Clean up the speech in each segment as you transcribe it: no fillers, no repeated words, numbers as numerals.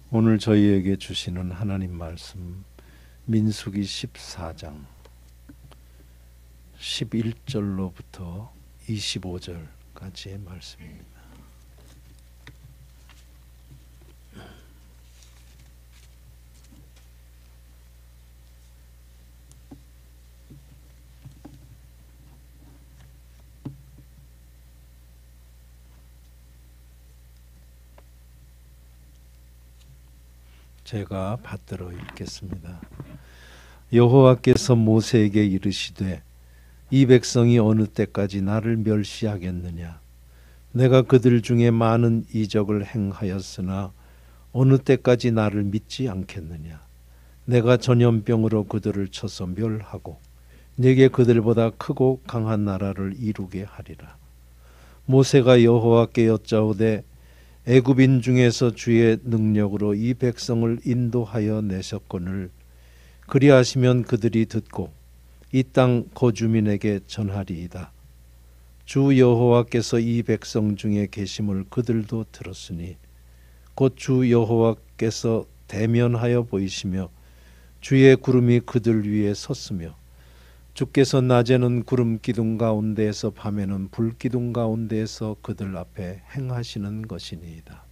오늘 저희에게 주시는 하나님 말씀 민수기 14장 11절로부터 25절까지의 말씀입니다. 제가 받들어 읽겠습니다. 여호와께서 모세에게 이르시되 이 백성이 어느 때까지 나를 멸시하겠느냐. 내가 그들 중에 많은 이적을 행하였으나 어느 때까지 나를 믿지 않겠느냐. 내가 전염병으로 그들을 쳐서 멸하고 내게 그들보다 크고 강한 나라를 이루게 하리라. 모세가 여호와께 여짜오되 애굽인 중에서 주의 능력으로 이 백성을 인도하여 내셨거늘 그리하시면 그들이 듣고 이 땅 거주민에게 전하리이다. 주 여호와께서 이 백성 중에 계심을 그들도 들었으니 곧 주 여호와께서 대면하여 보이시며 주의 구름이 그들 위에 섰으며 주께서 낮에는 구름 기둥 가운데에서 밤에는 불 기둥 가운데에서 그들 앞에 행하시는 것이니이다.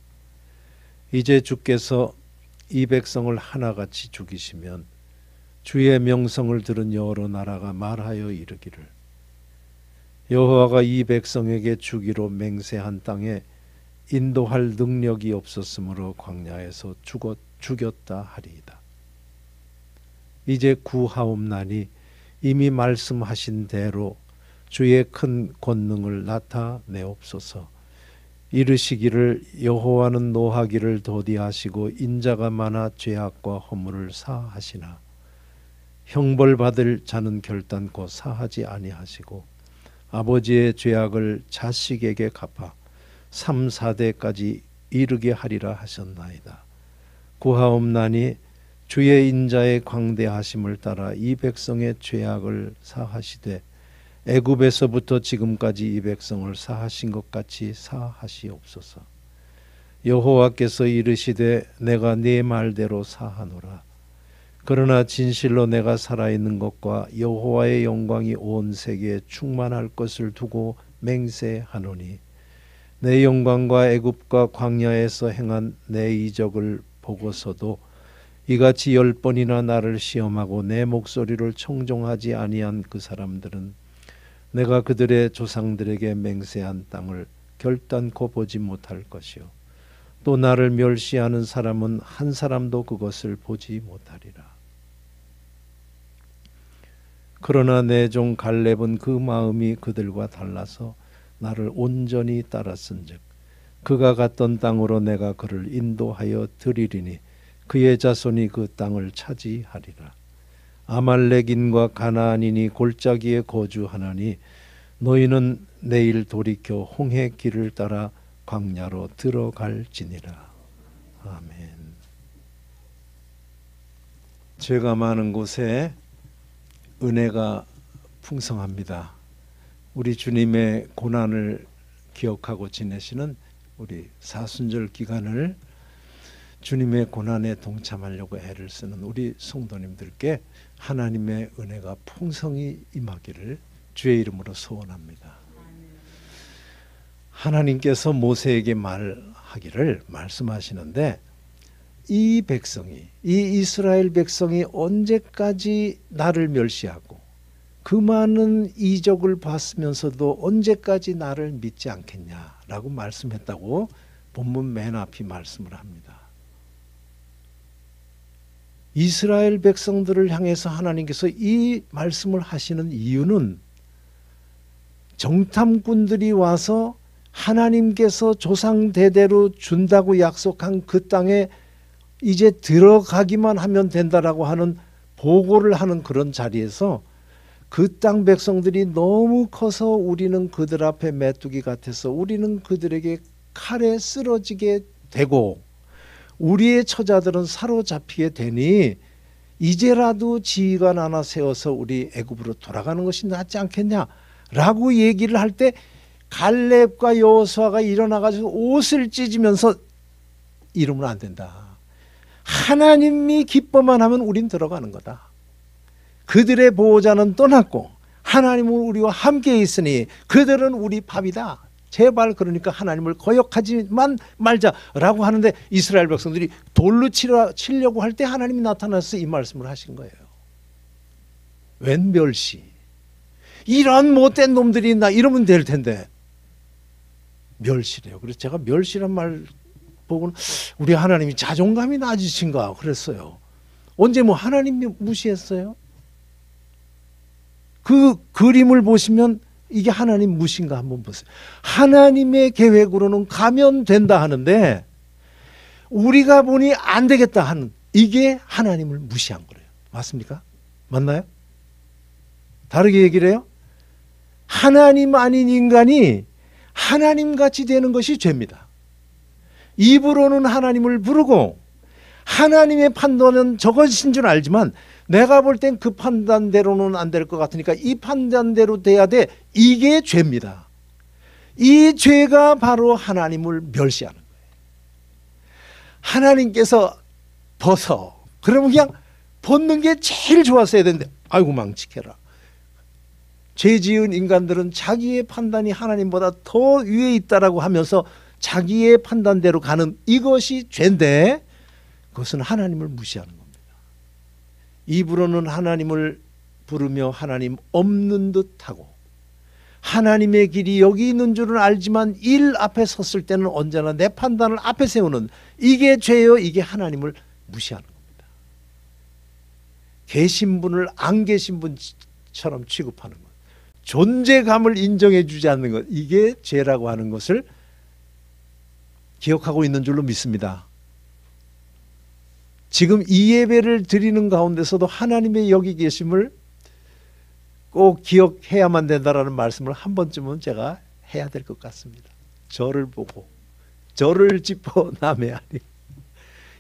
이제 주께서 이 백성을 하나같이 죽이시면 주의 명성을 들은 여러 나라가 말하여 이르기를 여호와가 이 백성에게 주기로 맹세한 땅에 인도할 능력이 없었으므로 광야에서 죽였다 하리이다. 이제 구하옵나니 이미 말씀하신 대로 주의 큰 권능을 나타내옵소서. 이르시기를 여호와는 노하기를 더디하시고 인자가 많아 죄악과 허물을 사하시나 형벌받을 자는 결단코 사하지 아니하시고 아버지의 죄악을 자식에게 갚아 3, 4대까지 이르게 하리라 하셨나이다. 구하옵나니 주의 인자의 광대하심을 따라 이 백성의 죄악을 사하시되 애굽에서부터 지금까지 이 백성을 사하신 것 같이 사하시옵소서. 여호와께서 이르시되 내가 네 말대로 사하노라. 그러나 진실로 내가 살아있는 것과 여호와의 영광이 온 세계에 충만할 것을 두고 맹세하노니 내 영광과 애굽과 광야에서 행한 내 이적을 보고서도 이같이 10번이나 나를 시험하고 내 목소리를 청종하지 아니한 그 사람들은 내가 그들의 조상들에게 맹세한 땅을 결단코 보지 못할 것이요 또 나를 멸시하는 사람은 한 사람도 그것을 보지 못하리라. 그러나 내 종 갈렙은 그 마음이 그들과 달라서 나를 온전히 따랐은즉 그가 갔던 땅으로 내가 그를 인도하여 드리리니 그의 자손이 그 땅을 차지하리라. 아말렉인과 가나안인이 골짜기에 거주하나니 너희는 내일 돌이켜 홍해 길을 따라 광야로 들어갈지니라. 아멘. 죄가 많은 곳에 은혜가 풍성합니다. 우리 주님의 고난을 기억하고 지내시는 우리 사순절 기간을 주님의 고난에 동참하려고 애를 쓰는 우리 성도님들께 하나님의 은혜가 풍성히 임하기를 주의 이름으로 소원합니다. 하나님께서 모세에게 말씀하시는데 이 백성이, 이 이스라엘 백성이 언제까지 나를 멸시하고 그 많은 이적을 봤으면서도 언제까지 나를 믿지 않겠냐라고 말씀했다고 본문 맨 앞이 말씀을 합니다. 이스라엘 백성들을 향해서 하나님께서 이 말씀을 하시는 이유는 정탐꾼들이 와서 하나님께서 조상 대대로 준다고 약속한 그 땅에 이제 들어가기만 하면 된다라고 하는 보고를 하는 그런 자리에서 그 땅 백성들이 너무 커서 우리는 그들 앞에 메뚜기 같아서 우리는 그들에게 칼에 쓰러지게 되고 우리의 처자들은 사로잡히게 되니 이제라도 지휘관 하나 세워서 우리 애굽으로 돌아가는 것이 낫지 않겠냐라고 얘기를 할 때 갈렙과 여호수아가 일어나가지고 옷을 찢으면서 이러면 안 된다. 하나님이 기뻐만 하면 우린 들어가는 거다. 그들의 보호자는 떠났고 하나님은 우리와 함께 있으니 그들은 우리 밥이다. 제발 그러니까 하나님을 거역하지만 말자라고 하는데 이스라엘 백성들이 돌로 치려고 할 때 하나님이 나타나서 이 말씀을 하신 거예요. 웬 멸시. 이런 못된 놈들이 있나 이러면 될 텐데 멸시래요. 그래서 제가 멸시란 말 보고는 우리 하나님이 자존감이 낮으신가 그랬어요. 언제 뭐 하나님이 무시했어요? 그 그림을 보시면 이게 하나님 무신가 한번 보세요. 하나님의 계획으로는 가면 된다 하는데 우리가 보니 안 되겠다 하는 이게 하나님을 무시한 거예요. 맞습니까? 맞나요? 다르게 얘기를 해요. 하나님 아닌 인간이 하나님같이 되는 것이 죄입니다. 입으로는 하나님을 부르고 하나님의 판단은 저것인 줄 알지만 내가 볼 땐 그 판단대로는 안 될 것 같으니까 이 판단대로 돼야 돼. 이게 죄입니다. 이 죄가 바로 하나님을 멸시하는 거예요. 하나님께서 벗어. 그러면 그냥 벗는 게 제일 좋았어야 되는데 아이고 망치켜라. 죄 지은 인간들은 자기의 판단이 하나님보다 더 위에 있다라고 하면서 자기의 판단대로 가는 이것이 죄인데 그것은 하나님을 무시하는 겁니다. 입으로는 하나님을 부르며 하나님 없는 듯하고 하나님의 길이 여기 있는 줄은 알지만 일 앞에 섰을 때는 언제나 내 판단을 앞에 세우는 이게 죄요. 이게 하나님을 무시하는 겁니다. 계신 분을 안 계신 분처럼 취급하는 것, 존재감을 인정해 주지 않는 것, 이게 죄라고 하는 것을 기억하고 있는 줄로 믿습니다. 지금 이 예배를 드리는 가운데서도 하나님의 여기 계심을 꼭 기억해야만 된다라는 말씀을 한 번쯤은 제가 해야 될 것 같습니다. 저를 보고 저를 짚어 남의 아니.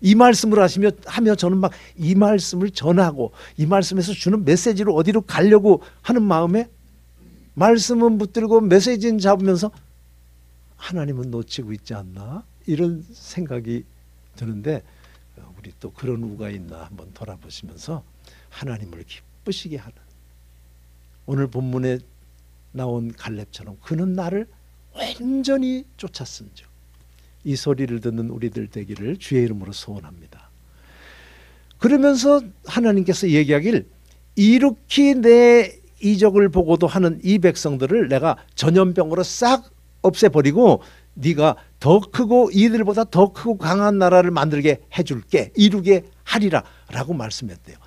이 말씀을 하며 저는 막 이 말씀을 전하고 이 말씀에서 주는 메시지를 어디로 가려고 하는 마음에 말씀은 붙들고 메시지는 잡으면서 하나님은 놓치고 있지 않나 이런 생각이 드는데 우리 또 그런 우가 있나 한번 돌아보시면서 하나님을 기쁘시게 하는 오늘 본문에 나온 갈렙처럼 그는 나를 완전히 쫓았은즉 이 소리를 듣는 우리들 되기를 주의 이름으로 소원합니다. 그러면서 하나님께서 얘기하길 이렇게 내 이적을 보고도 하는 이 백성들을 내가 전염병으로 싹 없애버리고 네가 더 크고 이들보다 더 크고 강한 나라를 만들게 해줄게 이루게 하리라 라고 말씀했대요.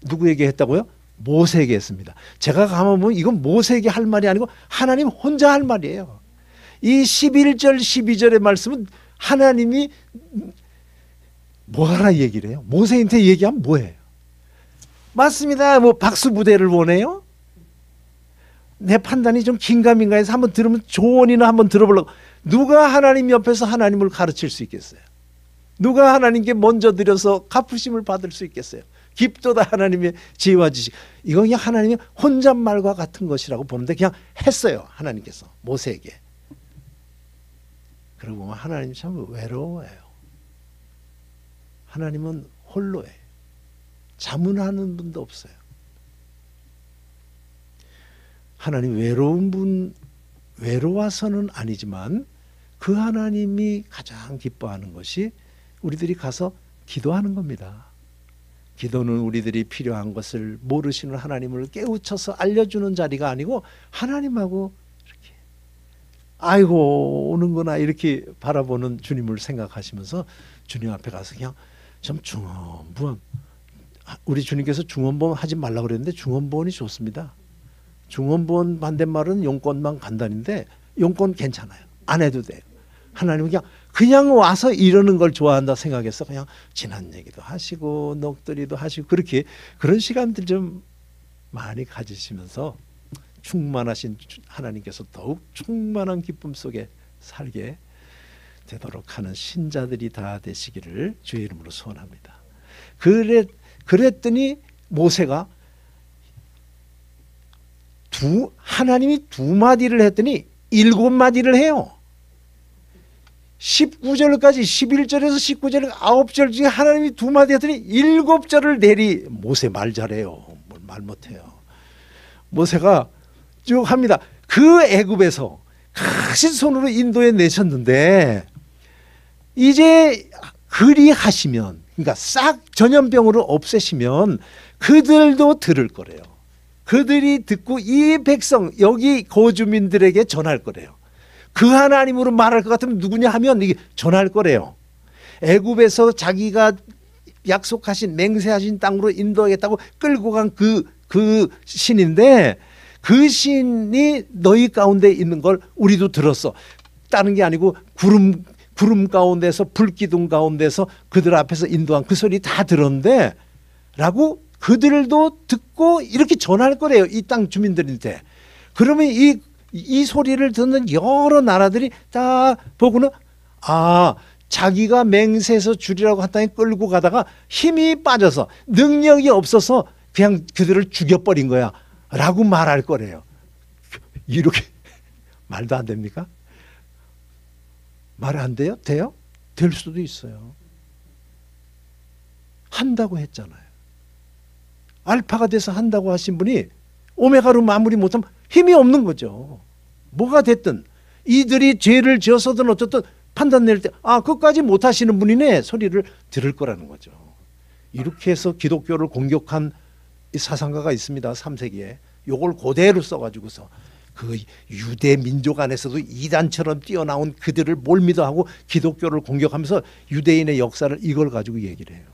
누구에게 했다고요? 모세에게 했습니다. 제가 가만 보면 이건 모세에게 할 말이 아니고 하나님 혼자 할 말이에요. 이 11절 12절의 말씀은 하나님이 뭐하라 얘기를 해요? 모세한테 얘기하면 뭐예요? 맞습니다. 뭐 박수 부대를 원해요? 내 판단이 좀 긴가민가 해서 한번 들으면 조언이나 한번 들어보려고. 누가 하나님 옆에서 하나님을 가르칠 수 있겠어요? 누가 하나님께 먼저 드려서 갚으심을 받을 수 있겠어요? 깊도다 하나님의 지혜와 지식. 이건 그냥 하나님의 혼잣말과 같은 것이라고 보는데 그냥 했어요. 하나님께서 모세에게. 그러고 보면 하나님 참 외로워요. 하나님은 홀로예요. 자문하는 분도 없어요. 하나님 외로워서는 아니지만 그 하나님이 가장 기뻐하는 것이 우리들이 가서 기도하는 겁니다. 기도는 우리들이 필요한 것을 모르시는 하나님을 깨우쳐서 알려주는 자리가 아니고 하나님하고 이렇게 아이고 오는구나 이렇게 바라보는 주님을 생각하시면서 주님 앞에 가서 그냥 좀 중언부언. 우리 주님께서 중언부언 하지 말라고 그랬는데 중언부언이 좋습니다. 중언부언 반대말은 용건만 간단인데 용건 괜찮아요. 안 해도 돼요. 하나님은 그냥 와서 이러는 걸 좋아한다 생각해서 그냥 지난 얘기도 하시고 넋두리도 하시고 그렇게 그런 시간들 좀 많이 가지시면서 충만하신 하나님께서 더욱 충만한 기쁨 속에 살게 되도록 하는 신자들이 다 되시기를 주의 이름으로 소원합니다. 그랬더니 모세가 하나님이 2마디를 했더니 7마디를 해요. 19절까지 11절에서 19절 9절 중에 하나님이 두 마디 했더니 7절을 내리. 모세 말 잘해요. 말 못해요. 모세가 쭉 합니다. 그 애굽에서 크신 손으로 인도에 내셨는데 이제 그리하시면, 그러니까 싹 전염병으로 없애시면 그들도 들을 거래요. 그들이 듣고 이 백성, 여기 거주민들에게 전할 거래요. 그 하나님으로 말할 것 같으면 누구냐 하면 이게 전할 거래요. 애굽에서 자기가 약속하신 맹세하신 땅으로 인도하겠다고 끌고 간 그 신인데, 그 신이 너희 가운데 있는 걸 우리도 들었어. 다른 게 아니고 구름 가운데서, 불기둥 가운데서 그들 앞에서 인도한 그 소리 다 들었는데 라고 그들도 듣고 이렇게 전할 거래요. 이 땅 주민들한테. 그러면 이 소리를 듣는 여러 나라들이 다 보고는, 아, 자기가 맹세해서 주리라고 한 땅에 끌고 가다가 힘이 빠져서 능력이 없어서 그냥 그들을 죽여버린 거야 라고 말할 거래요. 이렇게 말도 안 됩니까? 말 안 돼요? 돼요? 될 수도 있어요. 한다고 했잖아요. 알파가 돼서 한다고 하신 분이 오메가로 마무리 못하면 힘이 없는 거죠. 뭐가 됐든 이들이 죄를 지어서든 어쨌든 판단 낼 때, 아, 그것까지 못하시는 분이네 소리를 들을 거라는 거죠. 이렇게 해서 기독교를 공격한 사상가가 있습니다. 3세기에. 요걸 그대로 써가지고서 그 유대 민족 안에서도 이단처럼 뛰어나온 그들을 뭘 믿어하고 기독교를 공격하면서 유대인의 역사를 이걸 가지고 얘기를 해요.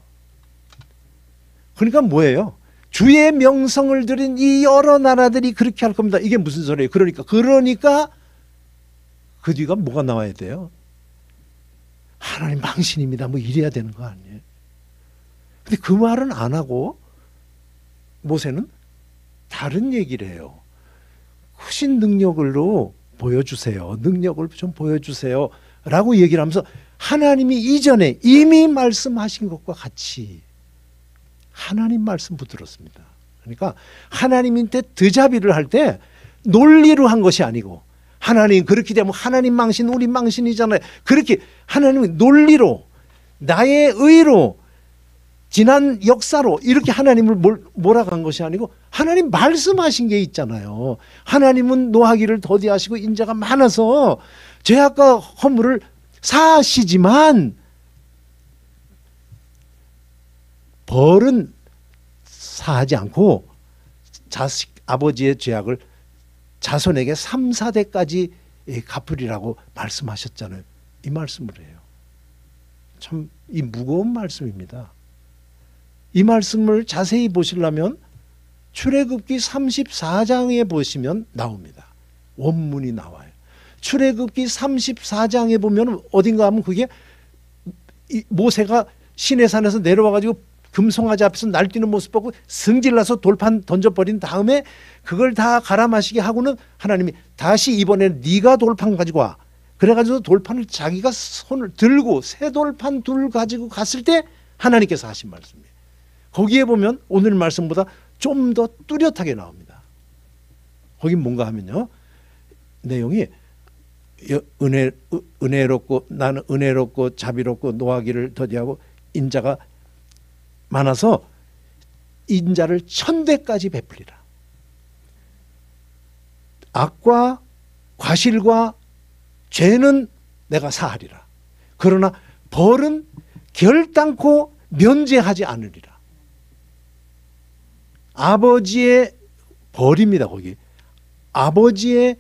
그러니까 뭐예요? 주의 명성을 들인 이 여러 나라들이 그렇게 할 겁니다. 이게 무슨 소리예요? 그러니까 그 뒤가 뭐가 나와야 돼요? 하나님 망신입니다. 뭐 이래야 되는 거 아니에요? 근데 그 말은 안 하고 모세는 다른 얘기를 해요. 크신 능력으로 보여주세요. 능력을 좀 보여주세요. 라고 얘기를 하면서 하나님이 이전에 이미 말씀하신 것과 같이 하나님 말씀 붙들었습니다. 그러니까 하나님한테 드자비를 할 때 논리로 한 것이 아니고, 하나님 그렇게 되면 하나님 망신 우리 망신이잖아요. 그렇게 하나님이 논리로, 나의 의로, 지난 역사로 이렇게 하나님을 몰아간 것이 아니고 하나님 말씀하신 게 있잖아요. 하나님은 노하기를 더디하시고 인자가 많아서 죄악과 허물을 사하시지만 벌은 사하지 않고 자식 아버지의 죄악을 자손에게 3, 4대까지 갚으리라고 말씀하셨잖아요. 이 말씀을 해요. 참 이 무거운 말씀입니다. 이 말씀을 자세히 보시려면 출애굽기 34장에 보시면 나옵니다. 원문이 나와요. 출애굽기 34장에 보면 어딘가 하면 그게 모세가 시내산에서 내려와가지고 금송아지 앞에서 날뛰는 모습 보고 승질나서 돌판 던져버린 다음에 그걸 다 갈아 마시게 하고는 하나님이 다시 이번에는 네가 돌판 가지고 와. 그래가지고 돌판을 자기가 손을 들고 새 돌판 둘 가지고 갔을 때 하나님께서 하신 말씀이에요. 거기에 보면 오늘 말씀보다 좀 더 뚜렷하게 나옵니다. 거긴 뭔가 하면요, 내용이 은혜롭고 나는 은혜롭고 자비롭고 노하기를 더디하고 인자가 많아서 인자를 1000대까지 베풀리라. 악과 과실과 죄는 내가 사하리라. 그러나 벌은 결단코 면제하지 않으리라. 아버지의 벌입니다. 거기 아버지의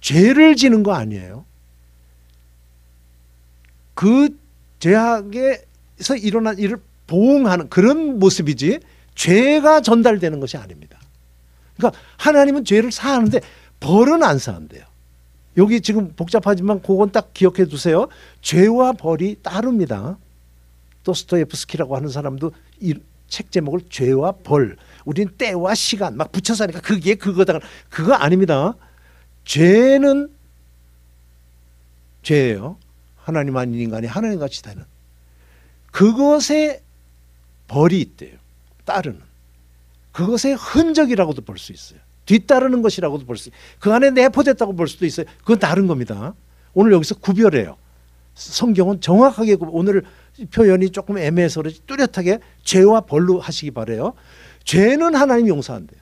죄를 지는 거 아니에요. 그 죄악에서 일어난 일을 보응하는 그런 모습이지 죄가 전달되는 것이 아닙니다. 그러니까 하나님은 죄를 사하는데 벌은 안 사한대요. 여기 지금 복잡하지만 그건 딱 기억해 두세요. 죄와 벌이 따릅니다. 도스토옙스키라고 하는 사람도 이 책 제목을 죄와 벌, 우리는 때와 시간 막 붙여서 하니까 그게 그거다. 그거 아닙니다. 죄는 죄예요. 하나님 아닌 인간이 하나님같이 되는 그것에 벌이 있대요. 따르는 그것의 흔적이라고도 볼 수 있어요. 뒤따르는 것이라고도 볼 수 있어요. 그 안에 내포됐다고 볼 수도 있어요. 그건 다른 겁니다. 오늘 여기서 구별해요. 성경은 정확하게 오늘 표현이 조금 애매해서 그렇지 뚜렷하게 죄와 벌로 하시기 바라요. 죄는 하나님이 용서한대요.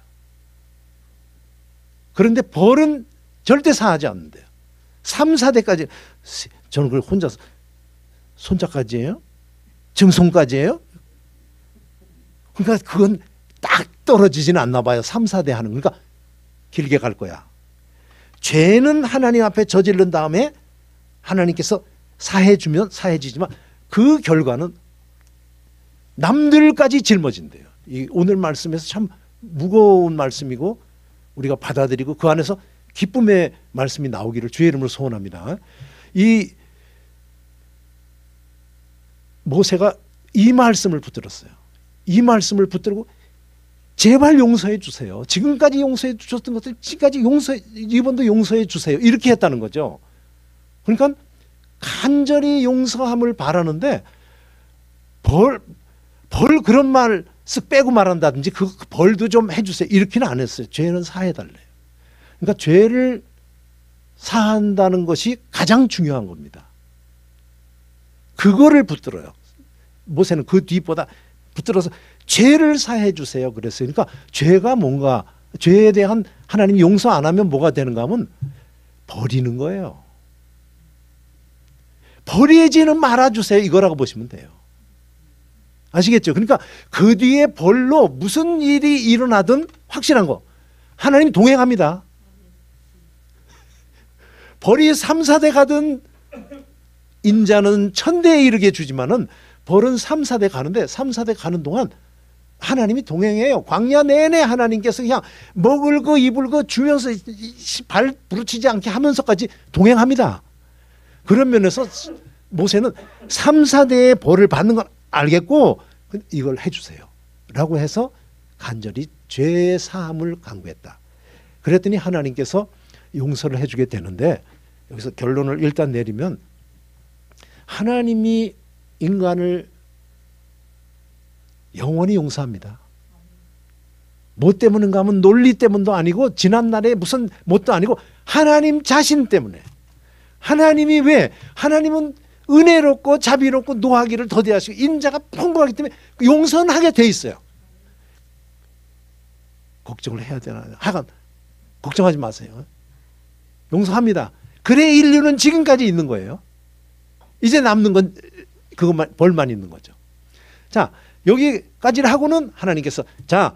그런데 벌은 절대 사하지 않는데요. 3, 4대까지 저는 그걸 혼자서 손자까지 해요? 증손까지 해요? 그러니까 그건 딱 떨어지지는 않나 봐요. 3, 4대 하는. 그러니까 길게 갈 거야. 죄는 하나님 앞에 저지른 다음에 하나님께서 사해주면 사해지지만 그 결과는 남들까지 짊어진대요. 이 오늘 말씀에서 참 무거운 말씀이고 우리가 받아들이고 그 안에서 기쁨의 말씀이 나오기를 주의 이름으로 소원합니다. 이 모세가 이 말씀을 붙들었어요. 이 말씀을 붙들고 제발 용서해 주세요. 지금까지 용서해 주셨던 것들 지금까지 이번도 용서해 주세요. 이렇게 했다는 거죠. 그러니까 간절히 용서함을 바라는데 벌 그런 말 쓱 빼고 말한다든지 그 벌도 좀 해주세요. 이렇게는 안 했어요. 죄는 사해달래요. 그러니까 죄를 사한다는 것이 가장 중요한 겁니다. 그거를 붙들어요. 모세는 그 뒤보다 붙들어서 죄를 사해 주세요. 그랬어요. 그러니까 죄가 뭔가 죄에 대한 하나님이 용서 안 하면 뭐가 되는가 하면 버리는 거예요. 버리지는 말아주세요. 이거라고 보시면 돼요. 아시겠죠? 그러니까 그 뒤에 벌로 무슨 일이 일어나든 확실한 거 하나님 동행합니다. 벌이 3, 4대 가든 인자는 1000대에 이르게 주지만은 벌은 3, 4대 가는데 3, 4대 가는 동안 하나님이 동행해요. 광야 내내 하나님께서 그냥 먹을 거 입을 거 주면서 발 부르치지 않게 하면서까지 동행합니다. 그런 면에서 모세는 3, 4대의 벌을 받는 건 알겠고 이걸 해주세요 라고 해서 간절히 죄 사함을 간구했다. 그랬더니 하나님께서 용서를 해주게 되는데 여기서 결론을 일단 내리면 하나님이 인간을 영원히 용서합니다. 뭐 때문인가 하면 논리 때문도 아니고 지난날의 무슨 뭣도 아니고 하나님 자신 때문에. 하나님이 왜? 하나님은 은혜롭고 자비롭고 노하기를 더디하시고 인자가 풍부하기 때문에 용서는 하게 돼 있어요. 걱정을 해야 되나? 하여간 걱정하지 마세요. 용서합니다. 그래 인류는 지금까지 있는 거예요. 이제 남는 건 그것만 벌만 있는 거죠. 자, 여기까지를 하고는 하나님께서 자,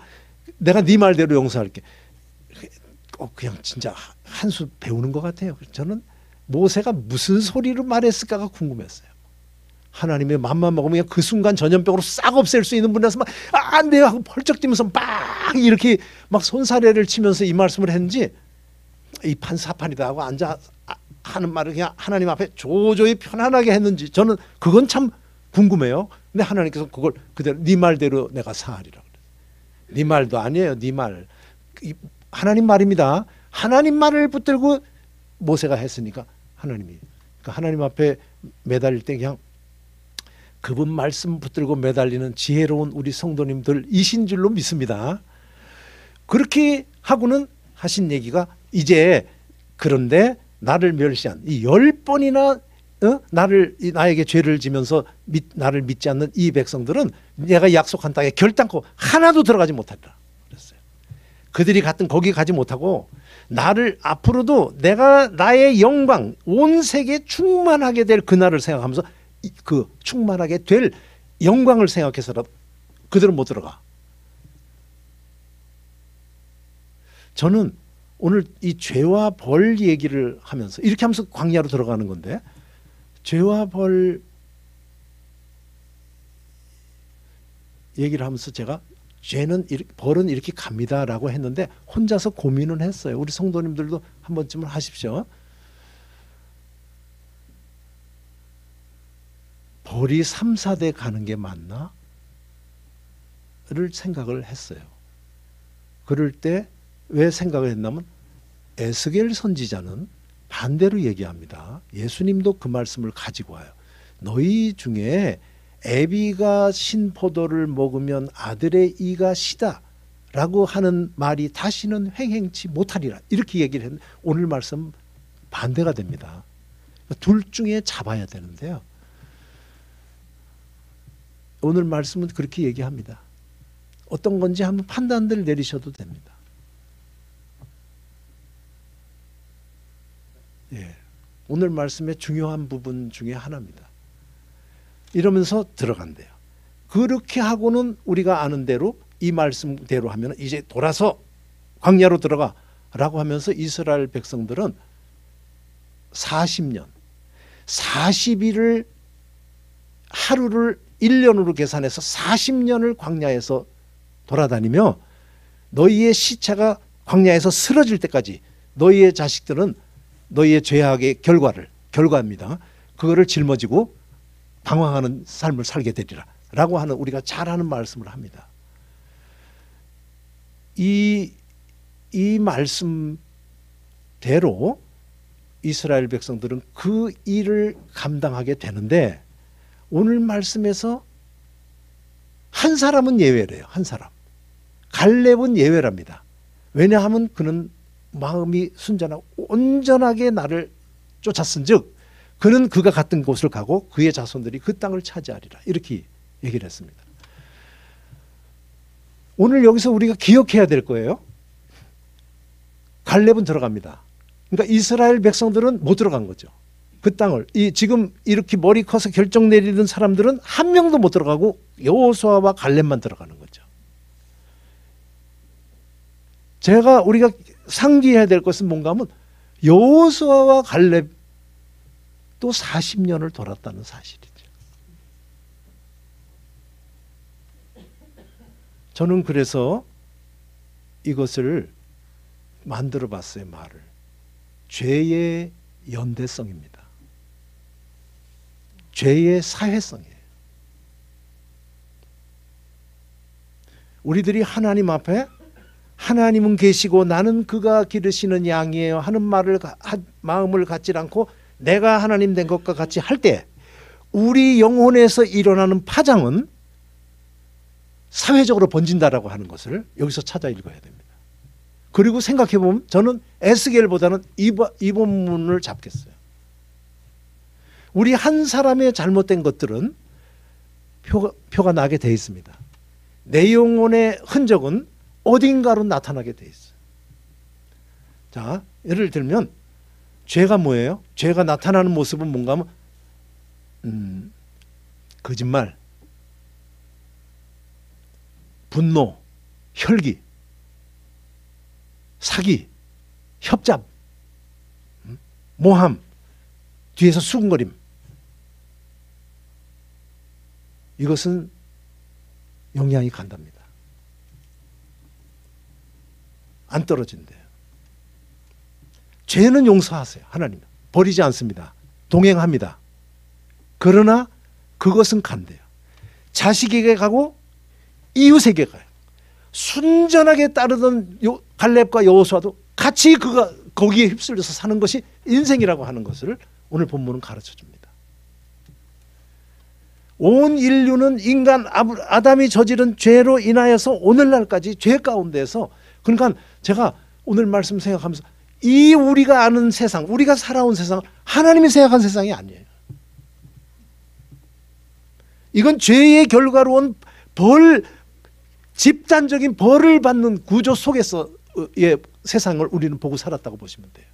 내가 네 말대로 용서할게. 그냥 진짜 한 수 배우는 것 같아요. 저는 모세가 무슨 소리를 말했을까가 궁금했어요. 하나님의 맘만 먹으면 그 순간 전염병으로 싹 없앨 수 있는 분이라서 막 안 돼요 하고 펄쩍 뛰면서 막 이렇게 막 손사래를 치면서 이 말씀을 했는지 이 판사판이다 하고 앉아 하는 말을 그냥 하나님 앞에 조조히 편안하게 했는지 저는 그건 참 궁금해요. 근데 하나님께서 그걸 그대로 네 말대로 내가 사하리라 그래요. 네 말도 아니에요. 네 말. 하나님 말입니다. 하나님 말을 붙들고 모세가 했으니까 하나님이 그러니까 하나님 앞에 매달릴 때 그냥 그분 말씀 붙들고 매달리는 지혜로운 우리 성도님들이신 줄로 믿습니다. 그렇게 하고는 하신 얘기가 이제 그런데 나를 멸시한 이 10번이나 나에게 죄를 지면서 나를 믿지 않는 이 백성들은 내가 약속한 땅에 결단코 하나도 들어가지 못하리라 그랬어요. 그들이 갔든 거기 가지 못하고 나를 앞으로도 내가 나의 영광 온 세계에 충만하게 될 그날을 생각하면서 그 충만하게 될 영광을 생각해서라도 그들은 못 들어가. 저는 오늘 이 죄와 벌 얘기를 하면서 이렇게 하면서 광야로 들어가는 건데 죄와 벌 얘기를 하면서 제가 죄는 벌은 이렇게 갑니다라고 했는데 혼자서 고민은 했어요. 우리 성도님들도 한 번쯤은 하십시오. 벌이 3, 4대 가는 게 맞나? 를 생각을 했어요. 그럴 때 왜 생각을 했냐면 에스겔 선지자는 반대로 얘기합니다. 예수님도 그 말씀을 가지고 와요. 너희 중에 애비가 신 포도를 먹으면 아들의 이가 시다 라고 하는 말이 다시는 횡행치 못하리라 이렇게 얘기를 했는데 오늘 말씀 반대가 됩니다. 둘 중에 잡아야 되는데요. 오늘 말씀은 그렇게 얘기합니다. 어떤 건지 한번 판단을 내리셔도 됩니다. 예, 오늘 말씀의 중요한 부분 중에 하나입니다. 이러면서 들어간대요. 그렇게 하고는 우리가 아는 대로 이 말씀대로 하면 이제 돌아서 광야로 들어가 라고 하면서 이스라엘 백성들은 40년 40일을 하루를 1년으로 계산해서 40년을 광야에서 돌아다니며 너희의 시체가 광야에서 쓰러질 때까지 너희의 자식들은 너희의 죄악의 결과입니다. 그거를 짊어지고 방황하는 삶을 살게 되리라 라고 하는 우리가 잘 아는 말씀을 합니다. 이 말씀대로 이스라엘 백성들은 그 일을 감당하게 되는데 오늘 말씀에서 한 사람은 예외래요. 한 사람. 갈렙은 예외랍니다. 왜냐하면 그는 마음이 순전하고 온전하게 나를 쫓았은즉 그는 그가 갔던 곳을 가고 그의 자손들이 그 땅을 차지하리라 이렇게 얘기를 했습니다. 오늘 여기서 우리가 기억해야 될 거예요. 갈렙은 들어갑니다. 그러니까 이스라엘 백성들은 못 들어간 거죠. 그 땅을 지금 이렇게 머리 커서 결정 내리는 사람들은 한 명도 못 들어가고 여호수아와 갈렙만 들어가는 거죠. 우리가 상기해야 될 것은 뭔가 하면 여호수아와 갈렙 또 40년을 돌았다는 사실이죠. 저는 그래서 이것을 만들어 봤어요. 말을. 죄의 연대성입니다. 죄의 사회성이에요. 우리들이 하나님 앞에 하나님은 계시고 나는 그가 기르시는 양이에요 하는 마음을 갖지 않고 내가 하나님 된 것과 같이 할 때 우리 영혼에서 일어나는 파장은 사회적으로 번진다라고 하는 것을 여기서 찾아 읽어야 됩니다. 그리고 생각해 보면 저는 에스겔보다는 이 본문을 잡겠어요. 우리 한 사람의 잘못된 것들은 표가 나게 돼 있습니다. 내 영혼의 흔적은 어딘가로 나타나게 돼 있어요. 자, 예를 들면 죄가 뭐예요? 죄가 나타나는 모습은 뭔가 하면 거짓말, 분노, 혈기, 사기, 협잡, 모함, 뒤에서 수군거림. 이것은 영향이 간답니다. 안 떨어진대요. 죄는 용서하세요. 하나님 버리지 않습니다. 동행합니다. 그러나 그것은 간대요. 자식에게 가고 이웃에게 가요. 순전하게 따르던 갈렙과 여호수아도 같이 거기에 휩쓸려서 사는 것이 인생이라고 하는 것을 오늘 본문은 가르쳐 줍니다. 온 인류는 인간 아담이 저지른 죄로 인하여서 오늘날까지 죄 가운데서 그러니까 제가 오늘 말씀 생각하면서 이 우리가 아는 세상, 우리가 살아온 세상 하나님이 생각한 세상이 아니에요. 이건 죄의 결과로 온 집단적인 벌을 받는 구조 속에서의 세상을 우리는 보고 살았다고 보시면 돼요.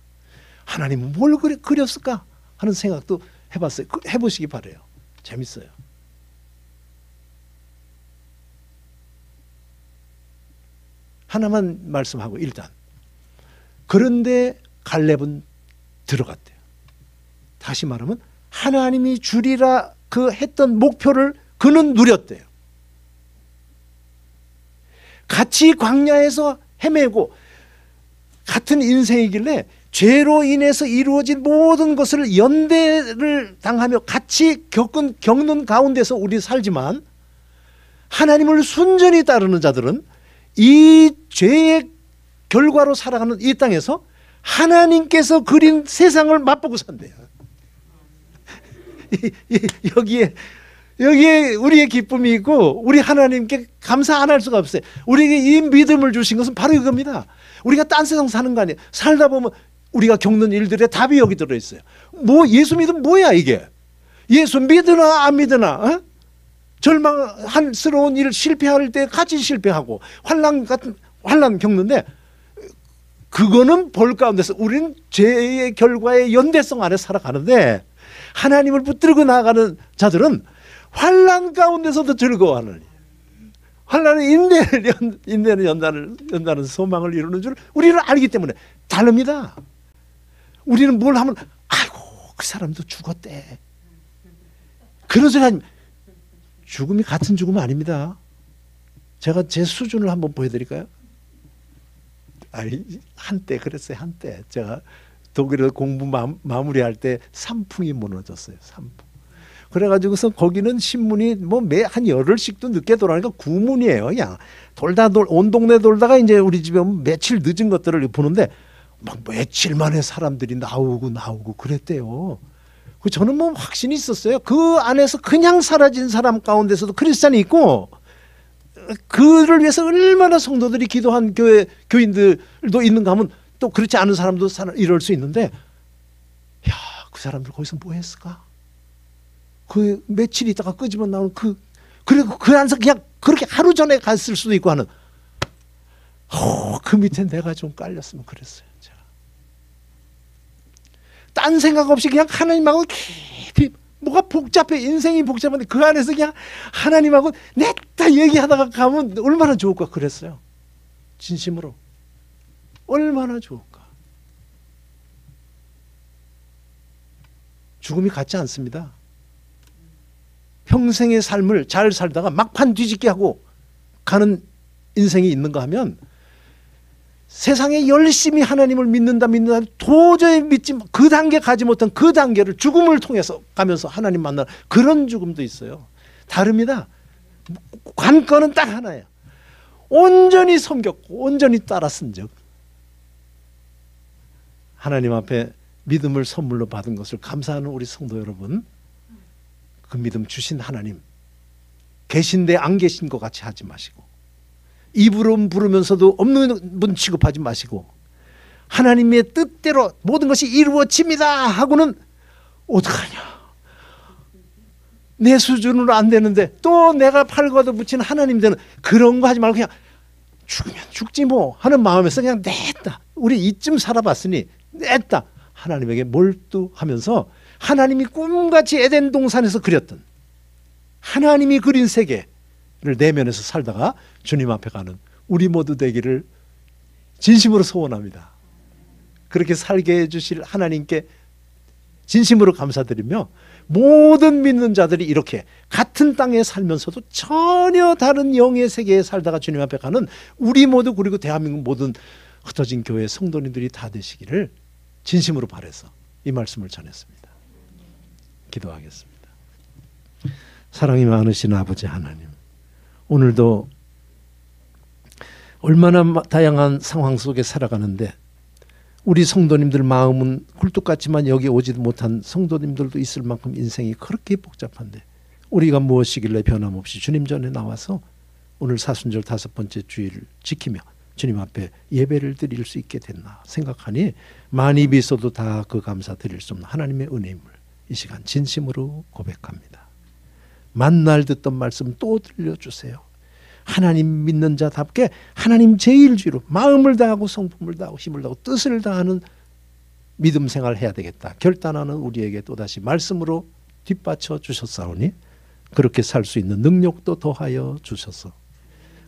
하나님은 뭘 그렸을까 하는 생각도 해봤어요. 해보시기 바라요. 재밌어요. 하나만 말씀하고 일단 그런데 갈렙은 들어갔대요. 다시 말하면 하나님이 주리라 그 했던 목표를 그는 누렸대요. 같이 광야에서 헤매고 같은 인생이길래 죄로 인해서 이루어진 모든 것을 연대를 당하며 같이 겪는 가운데서 우리 살지만 하나님을 순전히 따르는 자들은 이 죄의 결과로 살아가는 이 땅에서 하나님께서 그린 세상을 맛보고 산대요. 여기에 여기에 우리의 기쁨이 있고 우리 하나님께 감사 안 할 수가 없어요. 우리에게 이 믿음을 주신 것은 바로 이겁니다. 우리가 딴 세상 사는 거 아니에요. 살다 보면 우리가 겪는 일들의 답이 여기 들어있어요. 뭐 예수 믿으면 뭐야 이게. 예수 믿으나 안 믿으나 어? 절망스러운 일 실패할 때 같이 실패하고 환난 같은 환난 겪는데 그거는 볼 가운데서 우리는 죄의 결과의 연대성 안에 살아가는데 하나님을 붙들고 나아가는 자들은 환난 가운데서도 즐거워하는 환난은 인내는 연다는 소망을 이루는 줄 우리는 알기 때문에 다릅니다. 우리는 뭘 하면 아이고 그 사람도 죽었대. 그런 소리 하면 죽음이 같은 죽음 아닙니다. 제가 제 수준을 한번 보여드릴까요? 아니, 한때 그랬어요. 한때 제가 독일에서 공부 마무리할 때 산풍이 무너졌어요. 산풍. 그래가지고서 거기는 신문이 뭐 매 한 열흘씩도 늦게 돌아가니까 구문이에요. 그냥 온 동네 돌다가 이제 우리 집에 오면 며칠 늦은 것들을 보는데 막 며칠 만에 사람들이 나오고 그랬대요. 저는 뭐 확신이 있었어요. 그 안에서 그냥 사라진 사람 가운데서도 크리스찬이 있고 그를 위해서 얼마나 성도들이 기도한 교인들도 있는가 하면 또 그렇지 않은 사람도 이럴 수 있는데 야, 그 사람들 거기서 뭐 했을까? 그 며칠 있다가 끄집어 나오는 그리고 그 안에서 그냥 그렇게 하루 전에 갔을 수도 있고 하는 그 밑에 내가 좀 깔렸으면 그랬어요. 딴 생각 없이 그냥 하나님하고 깊이 뭐가 복잡해. 인생이 복잡한데 그 안에서 그냥 하나님하고 냈다 얘기하다가 가면 얼마나 좋을까 그랬어요. 진심으로. 얼마나 좋을까. 죽음이 같지 않습니다. 평생의 삶을 잘 살다가 막판 뒤집게 하고 가는 인생이 있는가 하면 세상에 열심히 하나님을 믿는다 도저히 믿지 그 단계 가지 못한 그 단계를 죽음을 통해서 가면서 하나님 만나는 그런 죽음도 있어요. 다릅니다. 관건은 딱 하나예요. 온전히 섬겼고 온전히 따라 쓴 적 하나님 앞에 믿음을 선물로 받은 것을 감사하는 우리 성도 여러분, 그 믿음 주신 하나님 계신데 안 계신 것 같이 하지 마시고 입으로 부르면서도 없는 분 취급하지 마시고 하나님의 뜻대로 모든 것이 이루어집니다 하고는 어떡하냐, 내 수준으로 안 되는데 또 내가 팔 걷어붙이는 하나님 되는 그런 거 하지 말고 그냥 죽으면 죽지 뭐 하는 마음에서 그냥 냈다. 우리 이쯤 살아봤으니 냈다. 하나님에게 몰두하면서 하나님이 꿈같이 에덴 동산에서 그렸던 하나님이 그린 세계를 내면에서 살다가 주님 앞에 가는 우리 모두 되기를 진심으로 소원합니다. 그렇게 살게 해주실 하나님께 진심으로 감사드리며 모든 믿는 자들이 이렇게 같은 땅에 살면서도 전혀 다른 영의 세계에 살다가 주님 앞에 가는 우리 모두, 그리고 대한민국 모든 흩어진 교회 성도님들이 다 되시기를 진심으로 바라서 이 말씀을 전했습니다. 기도하겠습니다. 사랑이 많으신 아버지 하나님, 오늘도 얼마나 다양한 상황 속에 살아가는데 우리 성도님들 마음은 굴뚝같지만 여기 오지도 못한 성도님들도 있을 만큼 인생이 그렇게 복잡한데 우리가 무엇이길래 변함없이 주님 전에 나와서 오늘 사순절 5번째 주일을 지키며 주님 앞에 예배를 드릴 수 있게 됐나 생각하니 많이 빚어도 다 그 감사 드릴 수 없는 하나님의 은혜임을 이 시간 진심으로 고백합니다. 만날 듣던 말씀 또 들려주세요. 하나님 믿는 자답게 하나님 제일주의로 마음을 다하고 성품을 다하고 힘을 다하고 뜻을 다하는 믿음 생활을 해야 되겠다 결단하는 우리에게 또다시 말씀으로 뒷받쳐 주셨사오니 그렇게 살 수 있는 능력도 더하여 주셔서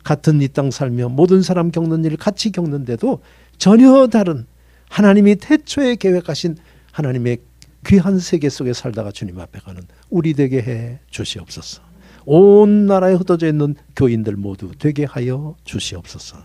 같은 이 땅 살며 모든 사람 겪는 일을 같이 겪는데도 전혀 다른 하나님이 태초에 계획하신 하나님의 귀한 세계 속에 살다가 주님 앞에 가는 우리 되게 해 주시옵소서. 온 나라에 흩어져 있는 교인들 모두 되게 하여 주시옵소서.